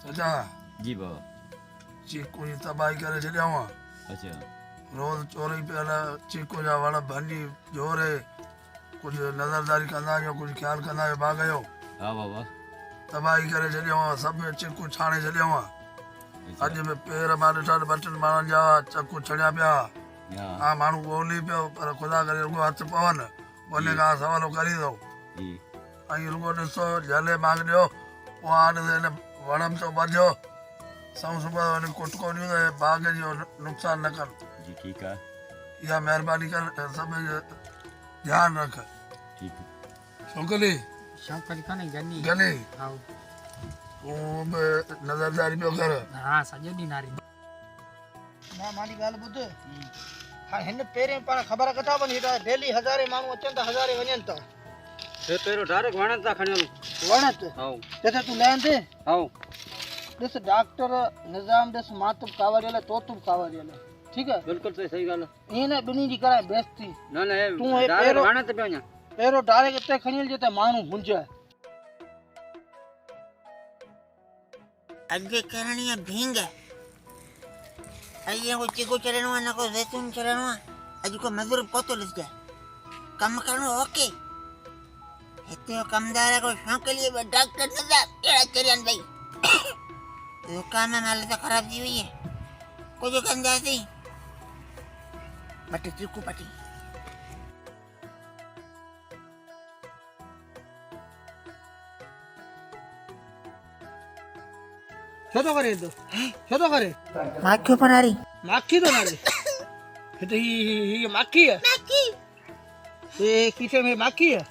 चाचा जी बाबा। चीकू जी तबाही करे छॾिया हुआ अच्छा रोज़ चोरी पियल चीकू जा वण भंडी जोरे कुझु नज़रदारी कंदा आहियूं कुझु ख़्यालु कंदा आहियूं बाग़ जो हाँ बाबा। तबाही करे छॾिया हुआ सभु चीकू छाणे छॾिया हुआ अच्छा अॼु बि पेर मां ॾिठा ॿ टिनि माण्हुनि जा चकू छॾिया पिया हाँ हा माण्हू ॻोल्ही पियो पर ख़ुदा करे रुॻो हथु पवनि उन खां सवालो करी थो जी ऐं रुॻो ॾिसो झले माग ॾियो पोइ हाणे हिन वणम थो ॿधियो सऊं सुबुह वञी कुटको ॾियूं त बाग़ जो नुक़सानु न कनि जी ठीक है इहा महिरबानी कर सभु ध्यानु रख ठीक है। छोकिरी शौक़ कान्हे गनी गनी हा तूं बि नज़रदारी पियो कर हा सॼो ॾींहुं नारी मां मारी ॻाल्हि ॿुध हा हिन पहिरें पाण ख़बर किथां वञी हेॾा डेली हज़ारे माण्हू अचनि था हज़ारे वञनि था हे पहिरियों डायरेक्ट वणनि था खणी वञूं वणत हाँ जिते तूं लहंदे हाँ ॾिस डॉक्टर निज़ाम ॾिस मातुब कावरियल तोतुब कावरियल ठीकु आहे बिल्कुलु सही सही ॻाल्हि ईअं न ॿिन्ही जी कराए बेइज़ती न न हे तूं हे डायरेक्ट पहिरियों- वण ते पियो वञा पहिरियों डायरेक्ट हिते खणी हलिजे त माण्हू हुंजे अॻे करणी आहे भींग अॼु को चिकू चढ़णो आहे न को जैतून चढ़णो आहे अॼु को मज़दूर पहुतो ॾिसजांइ कमु करणो ओके हिते जो कमदार को शौक़ लिए डॉक्टर न था अहिड़ा चरिया आहिनि भई दुकान में हालत ख़राब थी वई आहे कुझु कंदासीं ॿ टे चिकू पटी छो थो करे तो छो थो करे माखियूं पनारी माखी तो नारे हिते ही माखी है ये किसे में माखी है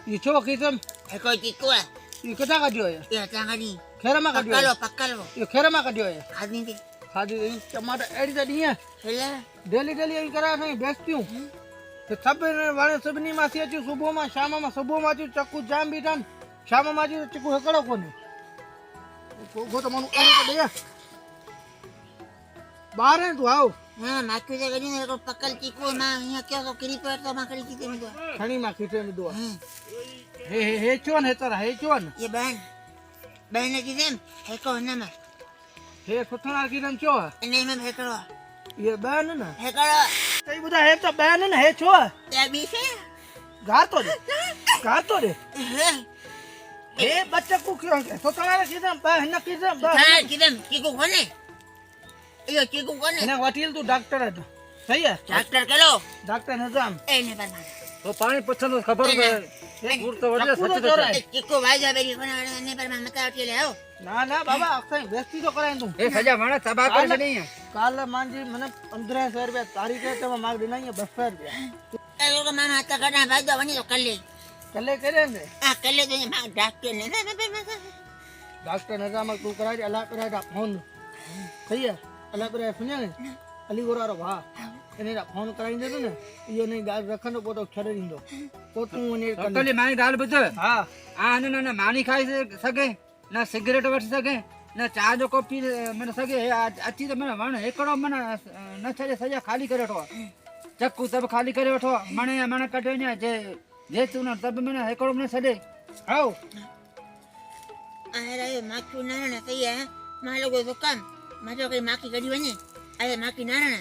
ये छो किसम हिकिड़ो चिकू आहे ये किथां कढियो है इहा चांगड़ी खेर मां कढियो पकलो है पकलो ये खेर मां कढियो है खाधी थी खादी टमाटर एड़ी त ॾींहं हिला डेली डेली यही करा नहीं बेचतियूं तो सब वाले सभिनी मां सी अचूं सुबुह मां शाम मां सुबुह मां अचूं चकू जाम बीठा आहिनि शाम मां अचूं चकू हिकिड़ो कोन्हे को तो माण्हू अहिड़ो त ॾे ॿार आहीं तूं आओ हाँ माखियूं त गॾु हिकिड़ो पकल चिकू मां हीअं कयो तो किरी पियो त मां खणी थी वेंदो खणी मां खीचे में दुआ हे चोन हे तरह हे चोन ये बहन की देम हिकिड़ो हिन में हे सुथणा कीरम चो इन में बि हिकिड़ो ये बहन न हिकिड़ो सही ॿुधाए हे त बहन न हे छो या ॿी शइ घार तो दे हे बच्चकू क्यों सुथणा कीरम बहन हिन कीरम हाँ किदम चीकू कोने इहो चीकू कोने हिन वटील तू डॉक्टर है सही है डॉक्टर कलो डॉक्टर निजाम ए ने पर तो पाणी पुछंदो ख़बर पए कूड़ तो वॾे चकू सच तो थो चोराए। चए चीकू वाजा बेरी कोने ने पर मां मता उठी ले आओ ना ना बाबा अक्सर बेइज्जती तो कराए तू हे सॼा वण तबाह करे छॾियईं है काल मांजी मने 1500 रुपया तारीख़ ते मां ॾिना ही 200 रुपया ए को मां मता कढा भाई वनी तो कल्ले कल्ले करे ने आ कल्ले तो मां डॉक्टर ने डॉक्टर निजाम तू कराए अल्लाह कराए दा फोन सही है अल्लाह कराए सुनिया ने अली गोरा रो वाह इने दा फोन कराइंदे ने इयो ने गाल रखंदो पो तो छड़े दींदो पो तू ने अकली मानी ॻाल्हि ॿुध हां आ न मानी खाई सघे न सिगरेट वठी सघे न चाह जो कोप पी मन सघे हे अची त मन वण हिकिड़ो मन न छॾे सॼा ख़ाली करे वठो चकू सभु ख़ाली करे वठो मण या मण कढे वञे जे जैतून सभु मन हिकिड़ो मन छॾे आओ अरे माखियूं नारण सही है मां लोगो दुकान मां जो कई माखी कढी वने अरे माखी नारण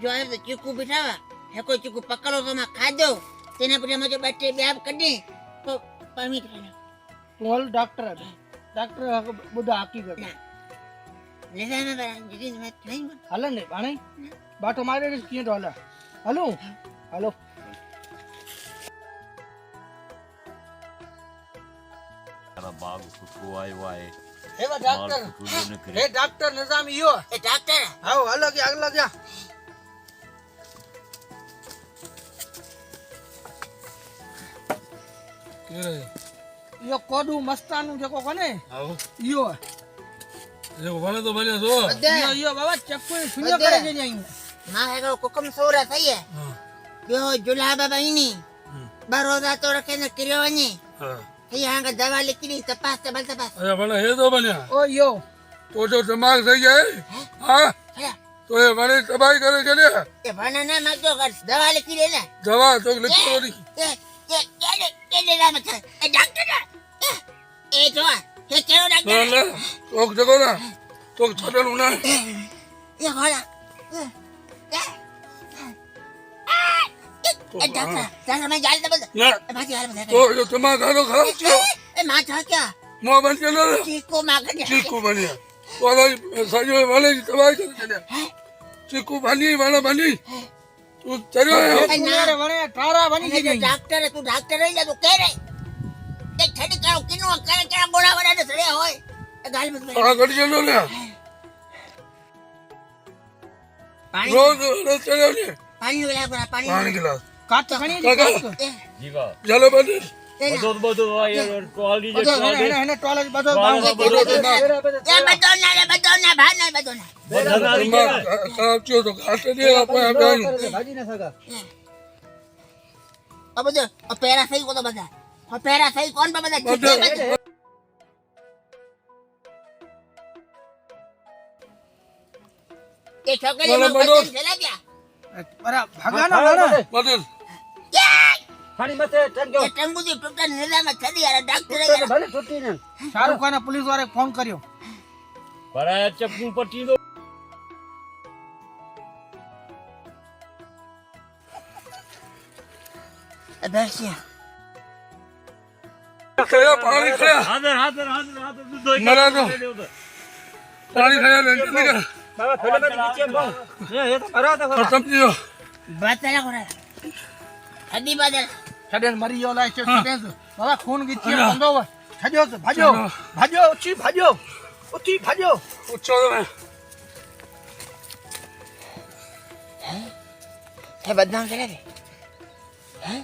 जो आयो तो चीकू बिठा हुआ हिकिड़ो चीकू पकड़ो तो मां खाधो तेने पुठियां मुंहिंजो ॿ टे ॿिया बि कढी पोइ परमिट कयो तू हल डॉक्टर है डॉक्टर बुधा हकीकत निज़ाम पर जिदी में नहीं हलन ने पाणी बाटो मारे ॾिस कीअं थो हले हलो हलो बाग सुठो आयो आहे हे वा माल डॉक्टर सुठो न करे हे डॉक्टर निजाम इयो ए डॉक्टर आओ हलो गया इयो कोडू मस्तानू जेको कोने आओ इयो ये वण तो बने सो इयो बाबा चक्कू सुनियो करे जे आई मां हिकिड़ो कुकम सोरा सही है हां ॿियो जुलाब बहिनी ॿ रोज़ा तो रखे न किरियो वञे हां हीअ हाणे दवा लिखी ॾी तपास तबल तपास अरे वण हे तो बनिया ओ इयो तो जो दिमाग सही है हां हला तो ये वण तबाही करे छॾिया ये वण न मत कर दवा लिखी दे ना दवा तो लिखो नी ये ले ना मत ए डॉक्टर ए जो ये केड़ो ના डॉक्टर ના ચોક જગો ના ચોક છોડેલું ના ये होला डॉक्टर मैं जाल दबल ના भाजी हाल में તો જો તમારા ગાડો ખરાબ થયો ए मां था क्या મોં બંધ કરી લો चीको मां कर ચીકુ બન્યા તો સાજો વાલે દવાઈ કરી દે ચીકુ બની વાલા બની તું ચર્યો તુંયારે વણે ટારા બની ગઈ डॉक्टर है तू डॉक्टर रही जा तू कह रे ते छड़ी करो किनो करे केड़ा गोड़ा वड़ा ने सड़े होय गाल में આ ગડી ગયો ને पानी રોજ રોજ ચર્યો ને पानी वाला बना पानी પાણી ગ્લાસ કાચ ઘણી કાકા. જીવા ચાલો બને બધું ટોલી જે ટોલી એને ટોલેજ બધો બધો દિમાગ ये बदो ना भाई ना बदो ना દિમાગ ખરાબ થયો તો ઘાટે દે આપણે આપણે ભાજી ના સગા अब बदो अब पैरा सही को तो बता और पैरा सही कौन पे बता બધો ये छोकरी बोलो, में बोलो। बदन चला गया બરા ભગાનો વણે બધો ખાણી મતે ટંગ્યો ये टंगू जी टूटा निदा में चली यार डॉक्टर है यार ભલે છૂટી ને શાહરુખ ખાને પોલીસ વાળાએ ફોન કર્યો પરાયા ચપ્પુ પટ્ટી દો बैठिए ખાયા પાણી ખાયા હાદર હાદર હાદર હાદર દૂધ દોઈ મરા તો પાણી ખાયા ને નીકળ બાબા થોડે મેં નીચે બહુ એ તો કરો તો ખતમ થયો बात चला हो रहा है हड्डी बदल છડેન મરી ગયો લાય છે છડેન બાબા ખૂન ગીચી બંધો છડ્યો છે ભાજો ભાજો ઉચી ભાજો પૂછો તમે है बदनाम चले थे हैं